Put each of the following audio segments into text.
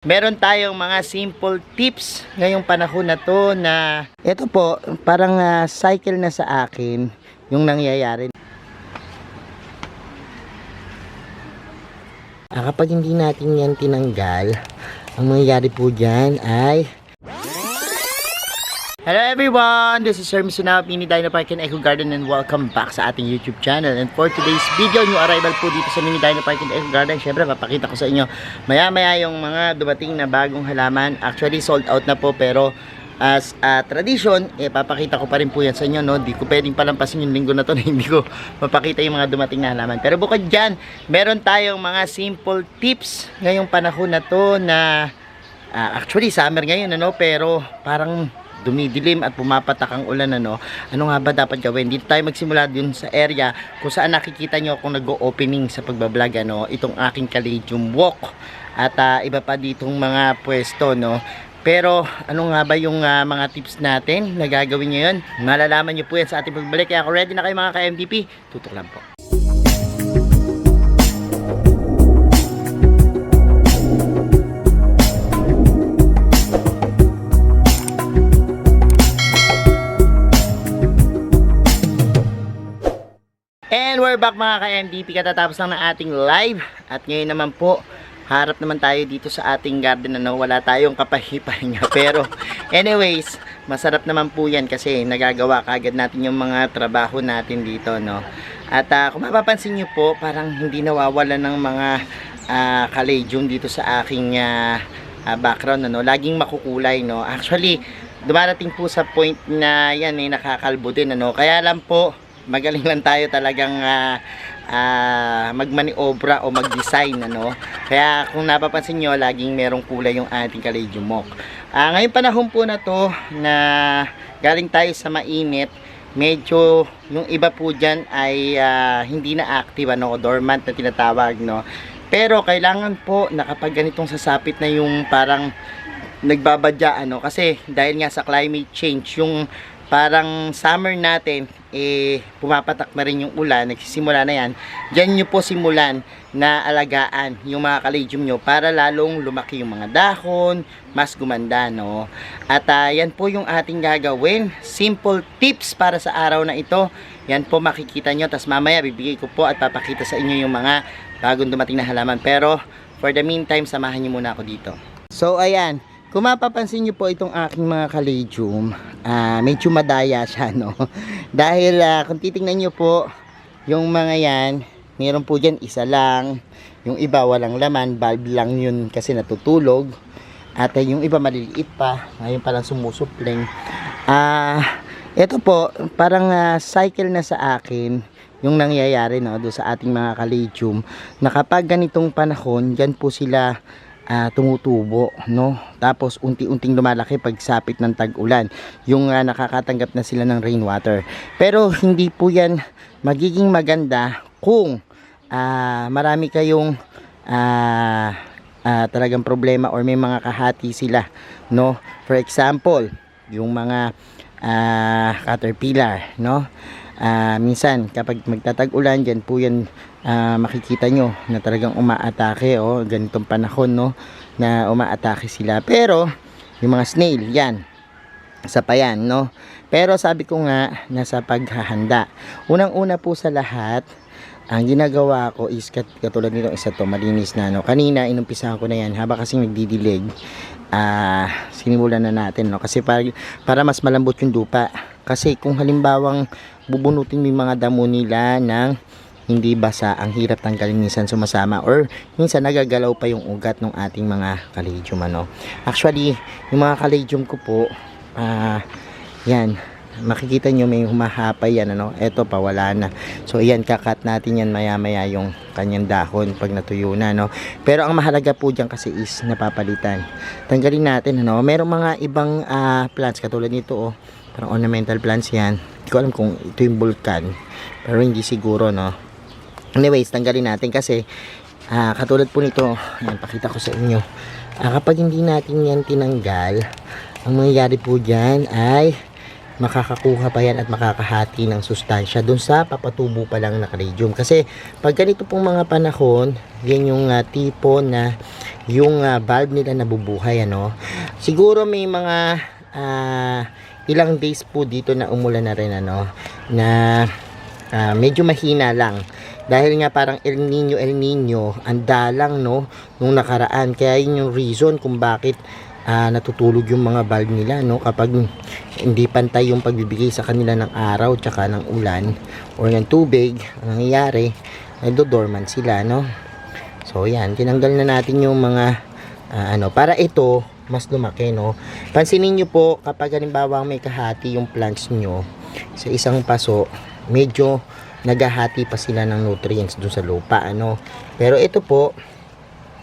Meron tayong mga simple tips ngayong panahon na to na ito po parang cycle na sa akin yung nangyayari. Kapag hindi natin yan tinanggal, ang mangyayari po dyan ay hello everyone! This is Sir Misunawa, Mini Dino Park and Eco Garden, and welcome back sa ating YouTube channel. And for today's video, new arrival po dito sa Mini Dino Park and Eco Garden. Syempre, papakita ko sa inyo maya-maya yung mga dumating na bagong halaman. Actually, sold out na po, pero as a tradition, papakita ko pa rin po yan sa inyo, no? Di ko pwedeng palampasin yung linggo na to na hindi ko mapakita yung mga dumating na halaman. Pero bukod dyan, meron tayong mga simple tips ngayong panahon na to na actually, summer ngayon, ano? Pero parang dumidilim at pumapatak ang ulan, ano nga ba dapat gawin? Dito tayo magsimula dun sa area kung saan nakikita nyo kung nag-o-opening sa pagbablog, ano, itong aking Caladium Walk at iba pa ditong mga pwesto, no. Pero ano nga ba yung mga tips natin na gagawin nyo yun? Malalaman nyo po yan sa ating pagbalik. Kaya kung ready na kayo mga ka-MDP, tutok lang po. And we're back mga ka-MDP, katatapos lang ng ating live. At ngayon naman po, harap naman tayo dito sa ating garden, na wala tayong kapahipahinga. Pero anyways, masarap naman po yan kasi nagagawa kagad natin yung mga trabaho natin dito, no. At kung mapapansin nyo po, parang hindi nawawala ng mga caladium dito sa aking background, ano. Laging makukulay, no. Actually, dumarating po sa point na yan nakakalbo din, ano. Kaya lang po, magaling lang tayo talagang magmaniobra o mag-design, ano. Kaya kung napapansin nyo, laging merong kulay yung ating Caladium Walk. Ngayong panahon po na to na galing tayo sa mainit, medyo yung iba po dyan ay hindi na active, ano, dormant na tinatawag, no. Pero kailangan po na kapag ganitong sasapit na yung parang nagbabadya, ano, kasi dahil nga sa climate change, yung parang summer natin, pumapatak na rin yung ulan, nagsisimula na yan. Diyan nyo po simulan na alagaan yung mga caladium nyo para lalong lumaki yung mga dahon, mas gumanda, no? At yan po yung ating gagawin. Simple tips para sa araw na ito. Yan po makikita nyo. Tas mamaya bibigay ko po at papakita sa inyo yung mga bagong dumating na halaman. Pero for the meantime, samahan nyo muna ako dito. So ayan, kung mapapansin nyo po itong aking mga caladium, medyo madaya siya, no? Dahil kung titingnan nyo po, yung mga yan, meron po dyan isa lang, yung iba walang laman, bulb lang yun kasi natutulog, at yung iba maliliit pa, ngayon palang sumusupling. Ito po, parang cycle na sa akin yung nangyayari, no, doon sa ating mga caladium, na kapag ganitong panahon, dyan po sila tumutubo, no? Tapos unti-unting lumalaki pag sapit ng tag-ulan, yung nakakatanggap na sila ng rainwater. Pero hindi po yan magiging maganda kung marami kayong talagang problema or may mga kahati sila, no? For example, yung mga caterpillar, no? Minsan kapag magtatag-ulan, dyan po yan makikita nyo na talagang umaatake, ganitong panahon, no, na umaatake sila. Pero yung mga snail, yan, isa pa yan, no. Pero sabi ko nga, nasa paghahanda. Unang-una po sa lahat, ang ginagawa ko is katulad nitong isa to, malinis na, no. Kanina inumpisahan ko na yan, haba kasing nagdidilig, sinimulan na natin, no, kasi para mas malambot yung lupa. Kasi kung halimbawang bubunutin mo yung mga damo nila ng hindi basa, ang hirap tanggalin, minsan sumasama or minsan nagagalaw pa yung ugat ng ating mga caladium, ano. Actually, yung mga caladium ko po, yan, makikita nyo may humahapay yan, ano. Eto pa, wala na. So yan, kakat natin yan maya-maya yung kanyang dahon pag natuyo na, no. Pero ang mahalaga po dyan kasi is napapalitan. Tanggalin natin, ano. Merong mga ibang plants katulad nito, parang ornamental plants yan. Hindi ko alam kung ito yung vulcan, pero hindi siguro, no. Anyways, tanggalin natin kasi katulad po nito, yan, pakita ko sa inyo, kapag hindi natin yan tinanggal, ang mangyayari po dyan ay makakakuha pa yan at makakahati ng sustansya dun sa papatubo pa lang na caladium. Kasi pag ganito pong mga panahon, yan yung tipo na yung valve nila nabubuhay, ano. Siguro may mga ilang days po dito na umulan na rin, ano, na medyo mahina lang. Dahil nga parang El Nino, ang dalang, no, nung nakaraan. Kaya yun yung reason kung bakit natutulog yung mga valve nila, no, kapag hindi pantay yung pagbibigay sa kanila ng araw tsaka ng ulan or ng tubig. Ang nangyayari, nagdo-dormant sila, no. So yan, tinanggal na natin yung mga para ito mas lumaki, no. Pansinin nyo po, kapag halimbawa may kahati yung plants nyo sa isang paso, medyo naghahati pa sila ng nutrients dun sa lupa, ano. Pero ito po,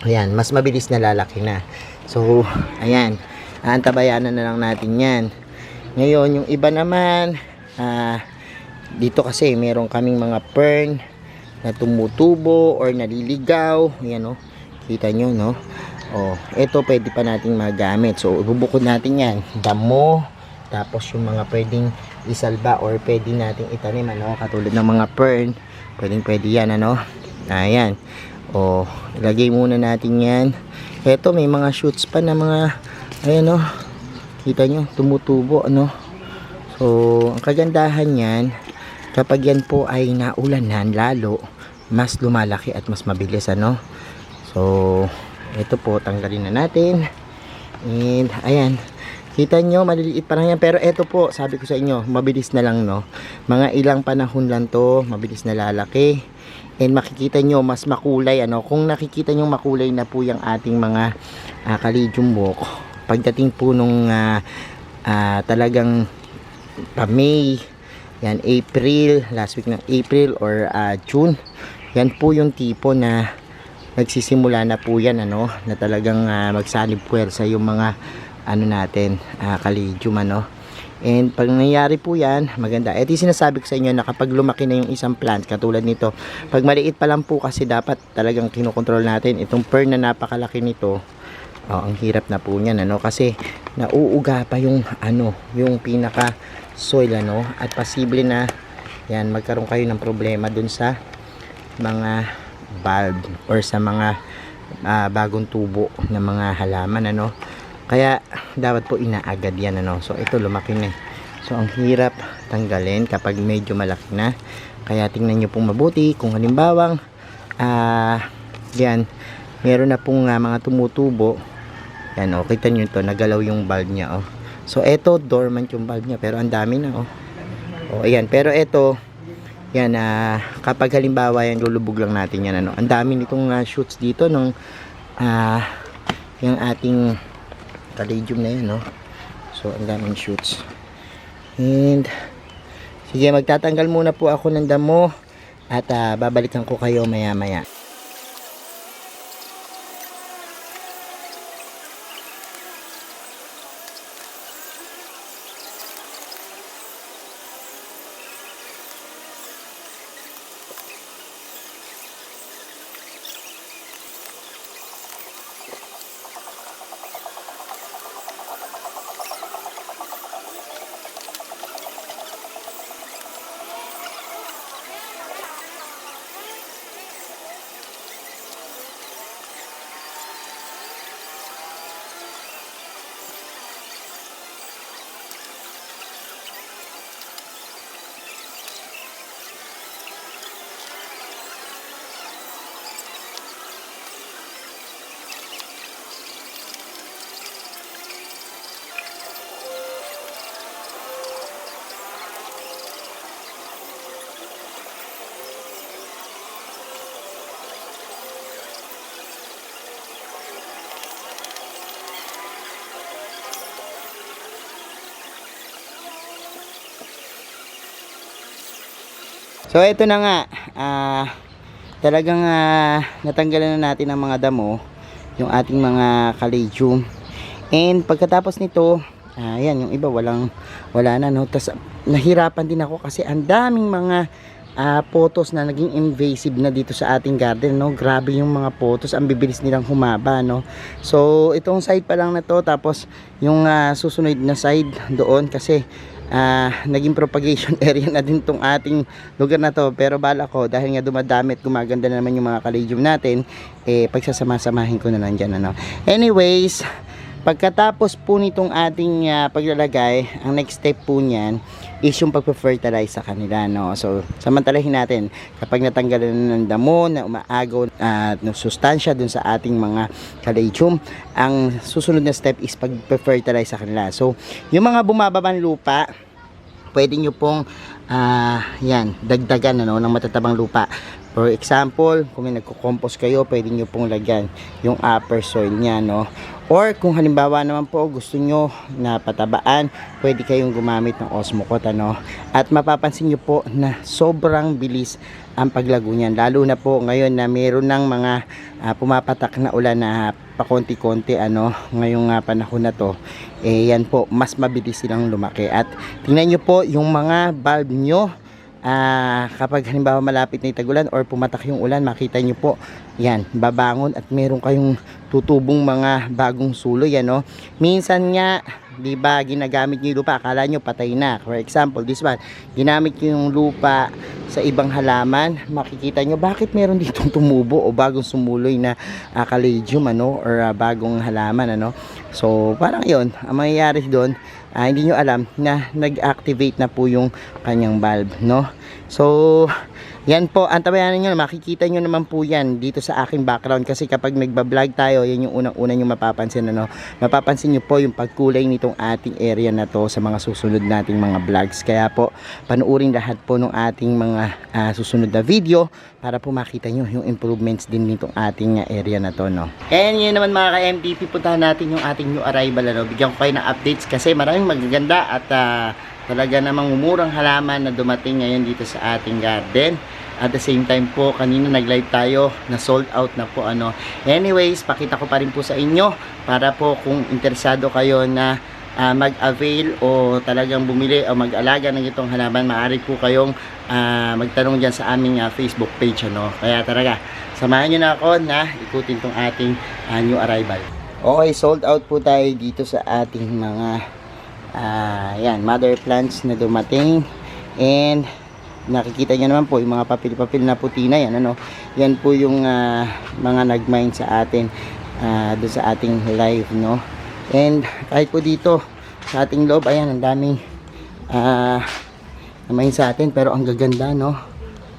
ayan, mas mabilis na lalaki na. So ayan, aantabayanan na lang natin yan. Ngayon yung iba naman, dito kasi meron kaming mga fern na tumutubo or naliligaw. Ayan, no, kita nyo, no. Ito pwede pa nating magamit. So ibubukod natin yan, damo, tapos yung mga pwedeng isalba or pwede nating itanim, ano, katulad ng mga fern, pwede yan, ano. Ayan, ilagay muna natin yan. Ito may mga shoots pa na mga, ayan, no, kita nyo, tumutubo, ano. So ang kagandahan yan, kapag yan po ay naulanan lalo, mas lumalaki at mas mabilis, ano. So ito po, tanggalin na natin. And ayan, kita nyo, maliliit pa lang yan. Pero ito po, sabi ko sa inyo, mabilis na lang, no. Mga ilang panahon lang to, mabilis na lalaki. And makikita nyo, mas makulay, ano. Kung nakikita nyo makulay na po yung ating mga Caladium Walk, pagdating po nung talagang May, yan, April, last week ng April or June, yan po yung tipo na nagsisimula na po yan, ano, na talagang magsalib puwersa yung mga natin, Caladium, ano. And pag nangyari po yan, maganda. Ito yung sinasabi ko sa inyo na kapag lumaki na yung isang plant, katulad nito, pag maliit pa lang po kasi dapat talagang kinokontrol natin. Itong fern na napakalaki nito, ang hirap na po niyan, ano, kasi nauuga pa yung yung pinaka soil, ano, at posible na yan magkaroon kayo ng problema dun sa mga bulb or sa mga bagong tubo ng mga halaman, ano. Kaya dapat po inaagad yan, ano. So ito lumaki na. So ang hirap tanggalin kapag medyo malaki na. Kaya tingnan nyo pong mabuti kung halimbawang yan, meron na pong mga tumutubo. Yan, kita nyo ito, nagalaw yung bulb niya, oh. So ito dormant yung bulb niya, pero ang dami na, oh. Ayan, pero ito yan, kapag halimbawa yan, lulubog lang natin yan, ano. Ang dami nitong shoots dito nung yung ating Caladium na yan, no. So ang daming shoots. And sige, magtatanggal muna po ako ng damo at babalikan ko kayo maya maya. So ito na nga, talagang natanggalan na natin ang mga damo, yung ating mga Caladium. And pagkatapos nito, ayan, yung iba wala na, no. Tas nahirapan din ako kasi ang daming mga photos na naging invasive na dito sa ating garden, no. Grabe yung mga photos, ang bibilis nilang humaba, no. So itong side pa lang na to, tapos yung susunod na side doon kasi naging propagation area na din tong ating lugar na to. Pero bala ko, dahil nga dumadami at gumaganda na naman yung mga caladium natin, pagsasama-samahin ko na lang dyan, ano. Anyways, pagkatapos po nitong ating paglalagay, ang next step po niyan is yung pagpe-fertilize sa kanila, no. So, samantalahin natin kapag natanggalan na ng damo na umaagaw at sustansya dun sa ating mga caladium, ang susunod na step is pagpe-fertilize sa kanila. So, yung mga bumababang lupa, pwede nyo pong dagdagan, ano, ng matatabang lupa. For example, kung may nagko-compost kayo, pwede nyo pong lagyan yung upper soil nya, no. Or kung halimbawa naman po gusto nyo na patabaan, pwede kayong gumamit ng Osmocote, ano. At mapapansin nyo po na sobrang bilis ang paglago niyan. Lalo na po ngayon na meron ng mga pumapatak na ulan na pakonti-konti, ano, ngayong panahon na to. Yan po, mas mabilis silang lumaki. At tingnan nyo po yung mga bulb nyo. Kapag halimbawa malapit na itagulan or pumatak yung ulan, makita nyo po yan, babangon at meron kayong tutubong mga bagong suloy, ano. Minsan nga, di ba, ginagamit nyo yung lupa, akala nyo patay na. For example, this one, ginamit nyo yung lupa sa ibang halaman, makikita nyo bakit meron ditong tumubo o bagong sumuloy na caladium, ano, or bagong halaman, ano. So parang yun, ang mangyayari doon, hindi nyo alam na nag-activate na po yung kanyang bulb, no. So yan po, antabayanan nyo, makikita nyo naman po yan dito sa aking background, kasi kapag nagbablog tayo, yan yung unang-una nyo mapapansin, ano. Mapapansin nyo po yung pagkulay nitong ating area na to sa mga susunod nating mga vlogs. Kaya po, panuorin lahat po ng ating mga susunod na video para po makita nyo yung improvements din nitong ating area na to, no. And yun naman mga ka-MTP, puntahan natin yung ating new arrival, ano. Bigyan ko kayo ng updates kasi maraming magaganda at talaga namang umurang halaman na dumating ngayon dito sa ating garden. At the same time po, kanina nag-live tayo na sold out na po, ano. Anyways, pakita ko pa rin po sa inyo para po kung interesado kayo na mag-avail o talagang bumili o mag-alaga ng itong halaman, maaari po kayong magtanong dyan sa aming Facebook page, ano. Kaya talaga, samahan nyo na ako na ikutin tong ating new arrival. Okay, sold out po tayo dito sa ating mga mother plants na dumating. And nakikita nyo naman po yung mga papel-papel na puti na yan, ano. Yan po yung mga nag-mine sa atin doon sa ating live, no. And kahit po dito sa ating loob, ayan, ang daming na-mine sa atin, pero ang gaganda, no.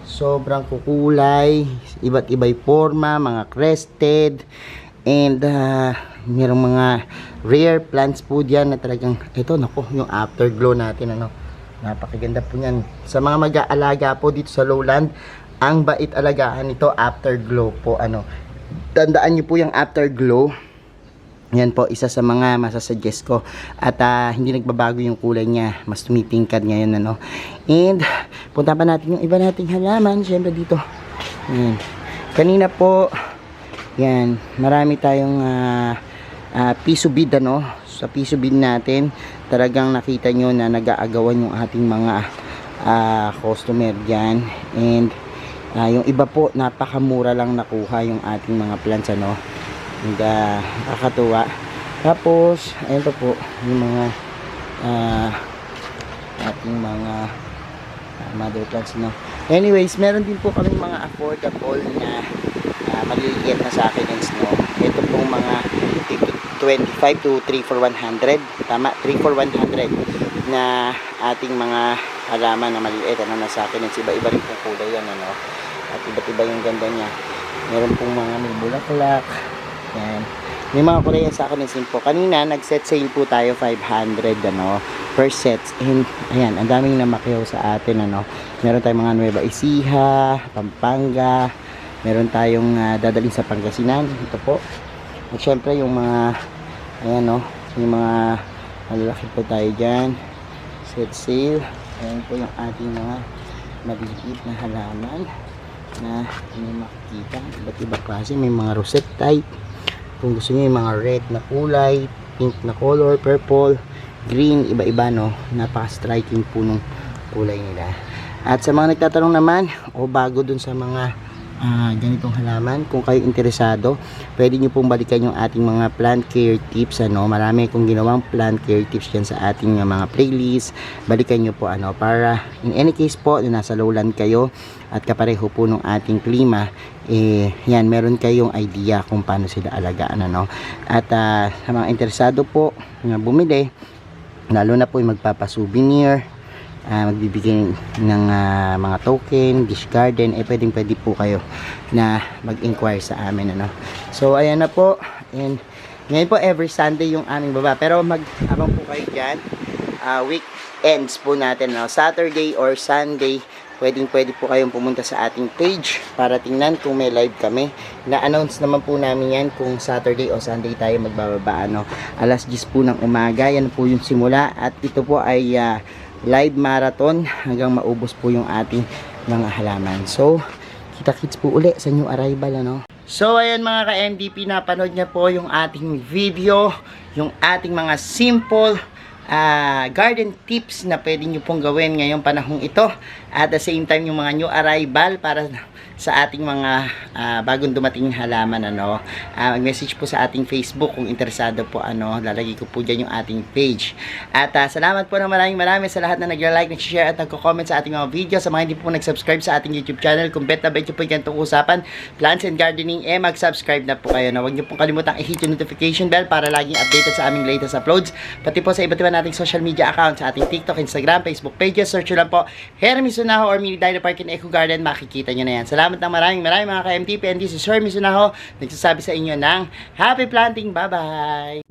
Sobrang kukulay, iba't iba'y forma, mga crested, and mayroong mga rare plants po dyan na talagang, ito, nako, yung afterglow natin, ano. Napakaganda po yan. Sa mga mag-aalaga po dito sa lowland, ang bait alagaan nito, afterglow po, ano. Tandaan nyo po yung afterglow. Yan po, isa sa mga masasuggest ko. At hindi nagbabago yung kulay niya. Mas tumitingkad ngayon, ano. And punta pa natin yung iba nating halaman. Siyempre dito. Yan. Kanina po, yan, marami tayong piso bead, ano. Sa piso bead natin, talagang nakita nyo na nag-aagawan yung ating mga customer dyan. And yung iba po, napakamura lang nakuha yung ating mga plants, ano. And nakakatuwa. Tapos ayun pa po yung mga ating mga mother plants, no. Anyways, meron din po kaming mga affordable na maliliit na succulents, no. Ito pong mga 25 to 3 for 100. Tama, 3 for 100 na ating mga halaman na maliliit, ano, na succulents. Iba-iba rin pong kulay yan, ano. At iba't iba yung ganda niya. Meron pong mga may bulaklak. Yan. May mga Korean succulents din po. Kanina, nag-set sale po tayo 500, ano, per sets. And ayan, ang daming namakyaw sa atin, ano. Meron tayong mga Nueva Ecija, Pampanga. Meron tayong dadalhin sa Pangasinan. Ito po. At syempre yung mga, ayan, no, yung mga malalaki po tayo dyan. Set sale. Ayan po yung ating mga maliliit na halaman na hindi makikita. Iba't iba klase. May mga rosette type. Kung gusto niyo yung mga red na kulay, pink na color, purple, green, iba-iba, no. Napaka-striking po nung kulay nila. At sa mga nagtatanong naman, o bago dun sa mga ganitong halaman. Kung kayo interesado, pwede nyo pong balikan yung ating mga plant care tips, ano. Marami kong ginawang plant care tips dyan sa ating mga playlist. Balikan nyo po, ano, para in any case po na nasa lowland kayo at kapareho po ng ating klima, yan, meron kayong idea kung paano sila alagaan, ano. At sa mga interesado po na bumili, lalo na po yung magpapasouvenir, magbibigay ng mga token, dish garden, pwede po kayo na mag-inquire sa amin, ano. So ayan na po, and ngayon po every Sunday yung aming baba, pero mag-abang po kayo dyan, weekends po natin, no? Saturday or Sunday, pwede po kayong pumunta sa ating page para tingnan kung may live kami. Na-announce naman po namin yan kung Saturday o Sunday tayo magbababa, ano. Alas 10 po ng umaga, yan po yung simula, at ito po ay live marathon hanggang maubos po yung ating mga halaman. So, kita-kits po uli sa new arrival, ano. So, ayan mga ka-MDP, napanood niya po yung ating video, yung ating mga simple garden tips na pwede nyo pong gawin ngayong panahong ito. At the same time, yung mga new arrival para sa ating mga bagong dumating halaman, ano. Mag-message po sa ating Facebook kung interesado po, ano. Lalagay ko po dyan yung ating page. At salamat po na maraming sa lahat na nag-like, nag-share at nagko-comment sa ating mga video. Sa mga hindi po nag-subscribe sa ating YouTube channel, kung bet na bet nyo po yung ganitong usapan, plants and gardening, mag-subscribe na po kayo, no? Huwag nyo pong kalimutang i-hit yung notification bell para laging updated sa aming latest uploads, pati po sa iba't iba nating social media accounts, sa ating TikTok, Instagram, Facebook pages. Search nyo lang po Hermes Unaho or Mini Dino Park and Eco Garden, makikita nyo na yan. Salamat ng maraming mga ka-MTP, and this is Hermes Unaho, nagsasabi sa inyo ng happy planting. Bye bye.